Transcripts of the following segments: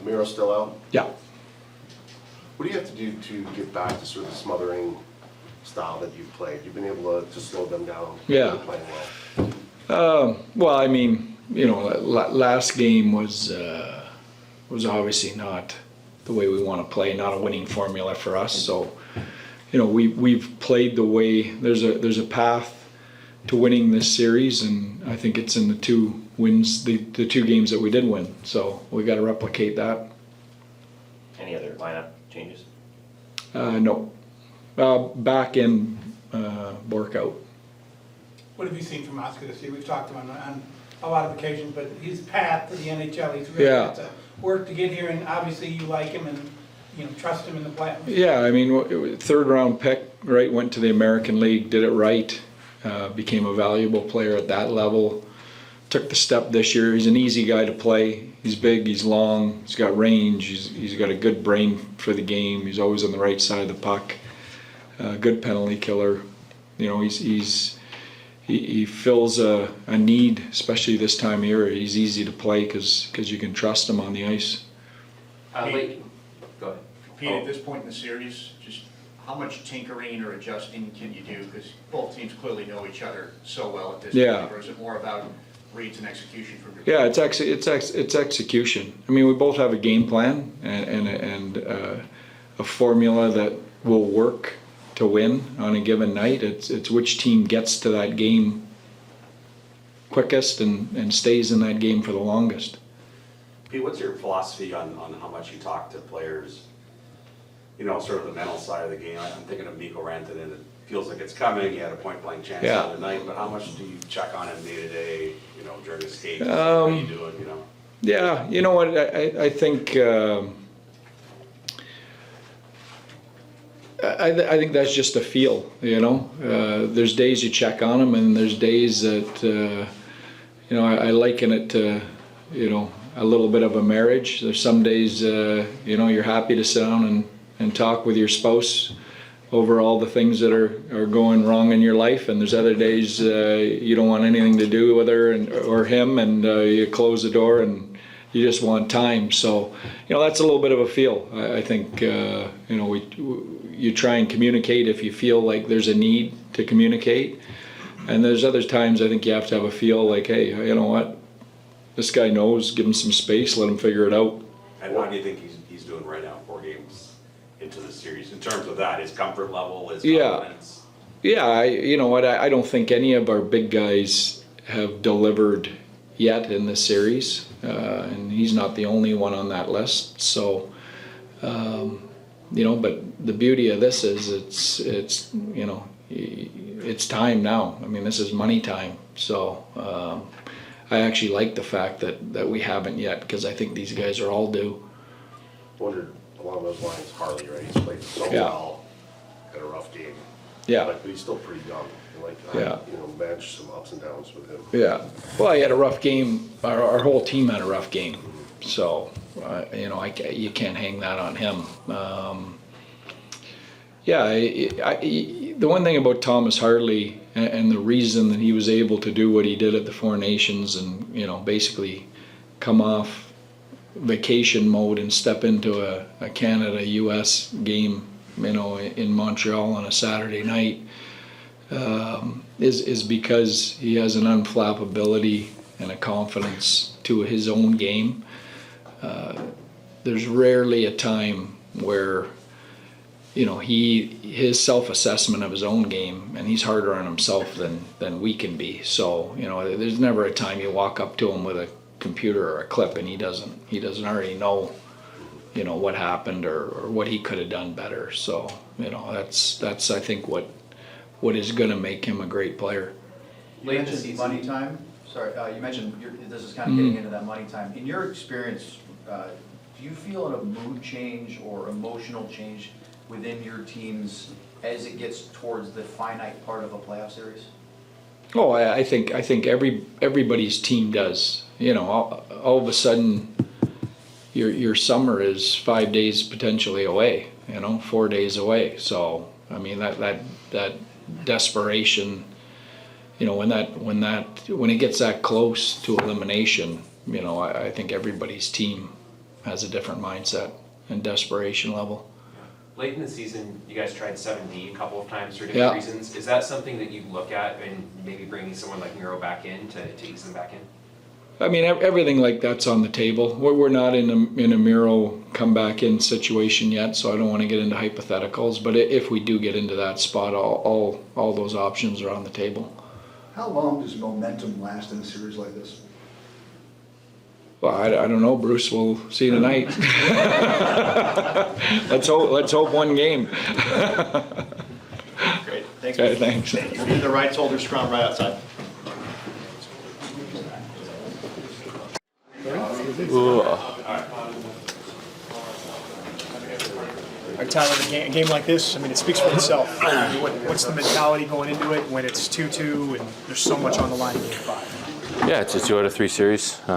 Miro's still out? Yeah. What do you have to do to get back to sort of the smothering style that you've played? You've been able to slow them down. Yeah. They're playing well. Well, I mean, you know, last game was obviously not the way we want to play, not a winning formula for us. So, you know, we've played the way there's a path to winning this series, and I think it's in the two wins, the two games that we did win. So we got to replicate that. Any other lineup changes? No, back in workout. What have you seen from Oscar this year? We've talked to him on a lot of occasions, but his path to the NHL, he's really Yeah. had to work to get here, and obviously you like him and, you know, trust him in the playoffs. Yeah, I mean, third round pick, right? Went to the American League, did it right, became a valuable player at that level. Took the step this year. He's an easy guy to play. He's big, he's long, he's got range, he's got a good brain for the game. He's always on the right side of the puck. Good penalty killer. You know, he fills a need, especially this time of year. He's easy to play because you can trust him on the ice. Go ahead. Pete, at this point in the series, just how much tinkering or adjusting can you do? Because both teams clearly know each other so well at this point. Or is it more about reads and execution from your Yeah, it's execution. I mean, we both have a game plan and a formula that will work to win on a given night. It's which team gets to that game quickest and stays in that game for the longest. Pete, what's your philosophy on how much you talk to players, you know, sort of the mental side of the game? I'm thinking of Mikko Rantanen. It feels like it's coming. He had a point-blank chance the other night, but how much do you check on him day-to-day, you know, during the skate? How you doing, you know? Yeah, you know what, I think I think that's just a feel, you know. There's days you check on them, and there's days that, you know, I liken it to, you know, a little bit of a marriage. There's some days, you know, you're happy to sit down and talk with your spouse over all the things that are going wrong in your life, and there's other days you don't want anything to do with her or him, and you close the door and you just want time. So, you know, that's a little bit of a feel. I think, you know, you try and communicate if you feel like there's a need to communicate, and there's other times I think you have to have a feel like, hey, you know what, this guy knows, give him some space, let him figure it out. And what do you think he's doing right now, 4 games into the series, in terms of that, his comfort level, his confidence? Yeah, you know what, I don't think any of our big guys have delivered yet in this series, and he's not the only one on that list. So, you know, but the beauty of this is it's you know, it's time now. I mean, this is money time. So I actually like the fact that we haven't yet, because I think these guys are all due. Wondered along those lines, Harley, right? He's played so well, had a rough game. Yeah. But he's still pretty young. Like, you know, managed some ups and downs with him. Yeah. Well, I had a rough game. Our whole team had a rough game. So, you know, you can't hang that on him. Yeah, the one thing about Thomas Hartley and the reason that he was able to do what he did at the Four Nations and, you know, basically come off vacation mode and step into a Canada-US game, you know, in Montreal on a Saturday night, is because he has an unflappability and a confidence to his own game. There's rarely a time where, you know, his self-assessment of his own game, and he's harder on himself than we can be. So, you know, there's never a time you walk up to him with a computer or a clip and he doesn't already know, you know, what happened or what he could have done better. So, you know, that's I think what is going to make him a great player. You mentioned money time. Sorry, you mentioned this is kind of getting into that money time. In your experience, do you feel a mood change or emotional change within your teams as it gets towards the finite part of a playoff series? Oh, I think everybody's team does. You know, all of a sudden, your summer is 5 days potentially away. You know, 4 days away. So I mean that desperation. You know, when it gets that close to elimination, you know, I think everybody's team has a different mindset and desperation level. Late in the season, you guys tried 7D a couple of times for Yeah. different reasons. Is that something that you look at and maybe bringing someone like Miro back in to ease them back in? I mean, everything like that's on the table. We're not in a Miro come back in situation yet, so I don't want to get into hypotheticals. But if we do get into that spot, all those options are on the table. How long does momentum last in a series like this? Well, I don't know, Bruce. We'll see tonight. Let's hope one game. Great, thanks. Okay, thanks. The rights holder scrum right outside. Our Tyler, a game like this, I mean, it speaks for itself. I mean, what's the mentality going into it when it's 2-2 and there's so much on the line in Game 5? Yeah, it's a 2 out of 3 series. You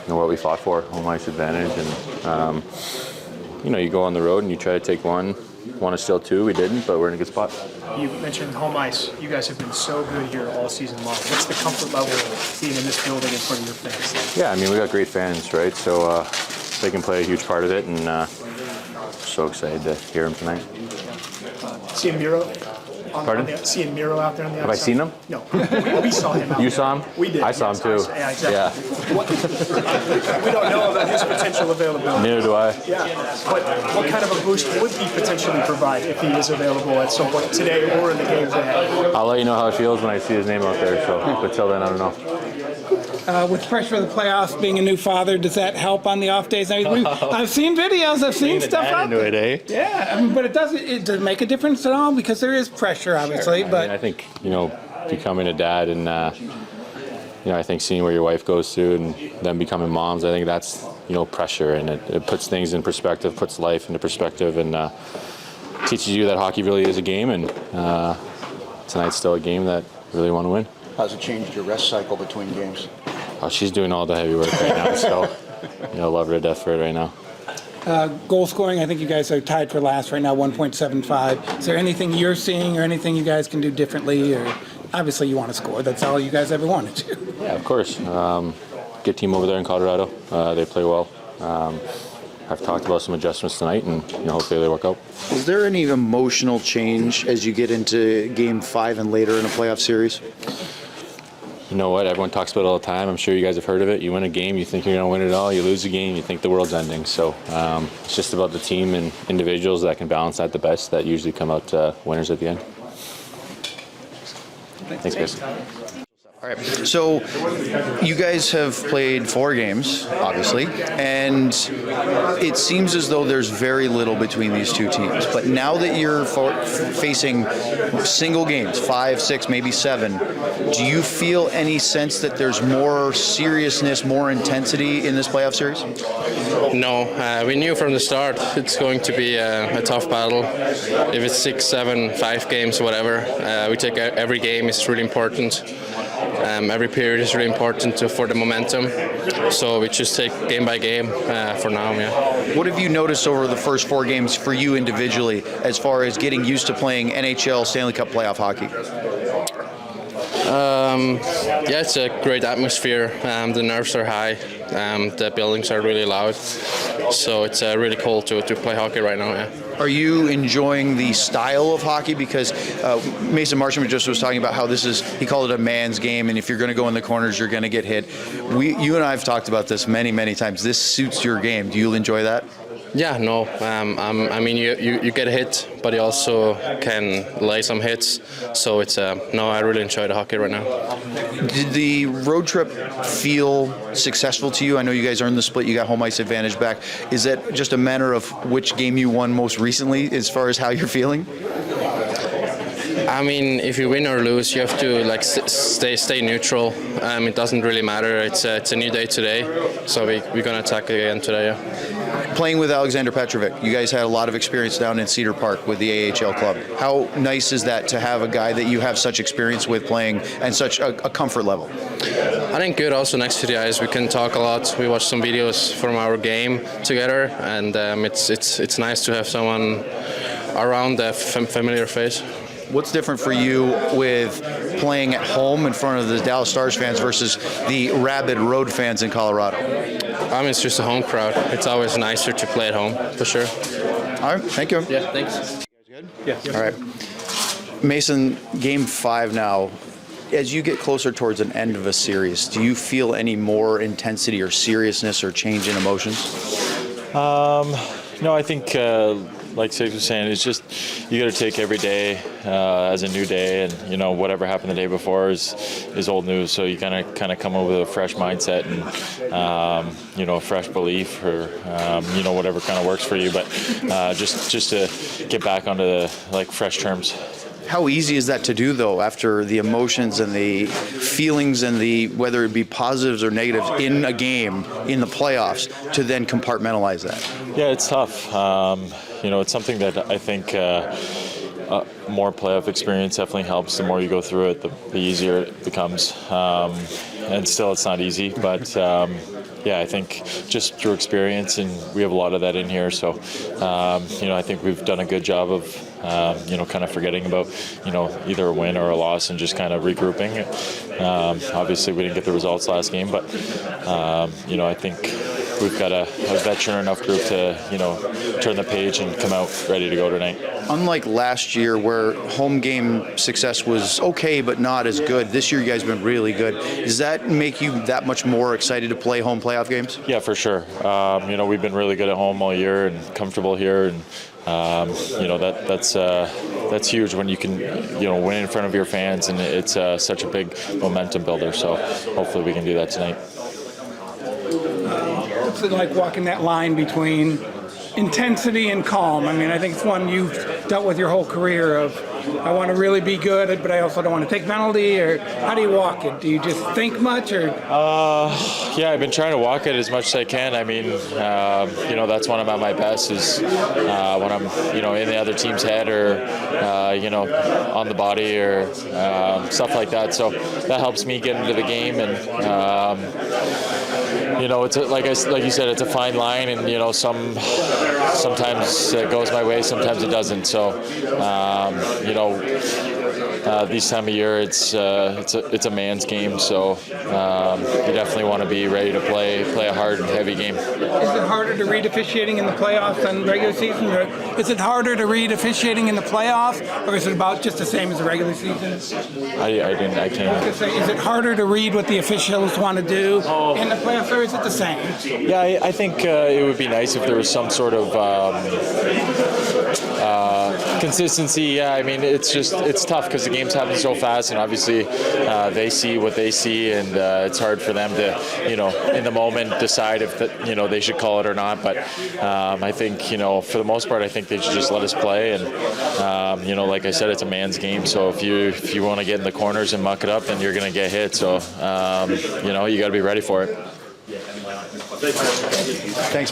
know what we fought for, home ice advantage, and you know, you go on the road and you try to take one. Want to steal 2, we didn't, but we're in a good spot. You mentioned home ice. You guys have been so good here all season long. What's the comfort level of being in this building in front of your fans? Yeah, I mean, we got great fans, right? So they can play a huge part of it, and so excited to hear them tonight. Seeing Miro? Pardon? Seeing Miro out there on the outside? Have I seen him? No. We saw him out there. You saw him? We did. I saw him too. Yeah, exactly. Yeah. We don't know about his potential availability. Neither do I. Yeah, but what kind of a boost would he potentially provide if he is available at some point today or in the games ahead? I'll let you know how it feels when I see his name out there. So, but till then, I don't know. With pressure of the playoffs, being a new father, does that help on the off days? I mean, I've seen videos, I've seen stuff out there. Eh? Yeah, I mean, but it does make a difference at all because there is pressure, obviously. But I think, you know, becoming a dad and, you know, I think seeing where your wife goes through and them becoming moms, I think that's, you know, pressure, and it puts things in perspective, puts life into perspective, and teaches you that hockey really is a game, and tonight's still a game that you really want to win. How's it changed your rest cycle between games? Oh, she's doing all the heavy work right now, so, you know, love her to death for it right now. goal scoring, I think you guys are tied for last right now, 1.75. Is there anything you're seeing or anything you guys can do differently? Or obviously you want to score. That's all you guys ever wanted to. Yeah, of course. Good team over there in Colorado. They play well. I've talked about some adjustments tonight, and hopefully they work out. Is there any emotional change as you get into Game 5 and later in a playoff series? You know what? Everyone talks about it all the time. I'm sure you guys have heard of it. You win a game, you think you're going to win it all. You lose a game, you think the world's ending. So it's just about the team and individuals that can balance that the best that usually come out winners at the end. Thanks, guys. All right, so you guys have played 4 games, obviously, and it seems as though there's very little between these two teams. But now that you're facing single games, 5, 6, maybe 7, do you feel any sense that there's more seriousness, more intensity in this playoff series? No, we knew from the start it's going to be a tough battle. If it's 6, 7, 5 games, whatever, we take every game. It's really important. Every period is really important for the momentum, so we just take game by game for now. Yeah. What have you noticed over the first 4 games for you individually as far as getting used to playing NHL Stanley Cup playoff hockey? Yeah, it's a great atmosphere. The nerves are high. The buildings are really loud, so it's really cool to play hockey right now. Yeah. Are you enjoying the style of hockey? Because Mason Marchment just was talking about how this is, he called it a man's game, and if you're going to go in the corners, you're going to get hit. You and I have talked about this many, many times. This suits your game. Do you enjoy that? Yeah, no. I mean, you get hit, but you also can lay some hits. So it's no, I really enjoy the hockey right now. Did the road trip feel successful to you? I know you guys earned the split. You got home ice advantage back. Is that just a matter of which game you won most recently, as far as how you're feeling? I mean, if you win or lose, you have to stay neutral. It doesn't really matter. It's a new day today, so we're gonna attack again today. Yeah. Playing with Alexander Petrovic, you guys had a lot of experience down in Cedar Park with the AHL club. How nice is that to have a guy that you have such experience with playing and such a comfort level? I think good. Also next to the ice, we can talk a lot. We watch some videos from our game together, and it's nice to have someone around, a familiar face. What's different for you with playing at home in front of the Dallas Stars fans versus the rabid road fans in Colorado? It's just a home crowd. It's always nicer to play at home, for sure. All right, thank you. Yeah, thanks. All right. Mason, game 5 now. As you get closer towards an end of a series, do you feel any more intensity or seriousness or change in emotions? No, I think, like Sig was saying, it's just you got to take every day as a new day, and whatever happened the day before is old news. So you kind of come up with a fresh mindset and a fresh belief, or whatever kind of works for you. But just to get back onto the fresh terms. How easy is that to do, though, after the emotions and the feelings and whether it be positives or negatives in a game, in the playoffs, to then compartmentalize that? Yeah, it's tough. It's something that I think more playoff experience definitely helps. The more you go through it, the easier it becomes. And still, it's not easy, but I think just through experience, and we have a lot of that in here. So, I think we've done a good job of, kind of forgetting about, either a win or a loss and just kind of regrouping. Obviously, we didn't get the results last game, but, I think we've got a veteran enough group to, turn the page and come out ready to go tonight. Unlike last year where home game success was okay but not as good, this year you guys have been really good. Does that make you that much more excited to play home playoff games? Yeah, for sure. We've been really good at home all year and comfortable here, and that's huge when you can win in front of your fans, and it's such a big momentum builder. So hopefully we can do that tonight. What's it like walking that line between intensity and calm? I mean, I think it's one you've dealt with your whole career of, I want to really be good, but I also don't want to take penalty, or how do you walk it? Do you just think much, or? I've been trying to walk it as much as I can. I mean, that's when I'm at my best, is when I'm, in the other team's head, or, on the body, or stuff like that. So that helps me get into the game, and, it's like you said, it's a fine line, and sometimes it goes my way, sometimes it doesn't. So this time of year, it's a man's game. So you definitely want to be ready to play a hard and heavy game. Is it harder to read officiating in the playoffs than regular season? Or is it harder to read officiating in the playoffs, or is it about just the same as the regular season? I can't. Is it harder to read what the officials want to do in the playoffs, or is it the same? Yeah, I think it would be nice if there was some sort of consistency. Yeah, I mean, it's tough because the game's happening so fast, and obviously they see what they see, and it's hard for them to, in the moment, decide if they should call it or not. But I think, for the most part, I think they should just let us play. And like I said, it's a man's game. So if you want to get in the corners and muck it up, then you're going to get hit. So you got to be ready for it. Thanks.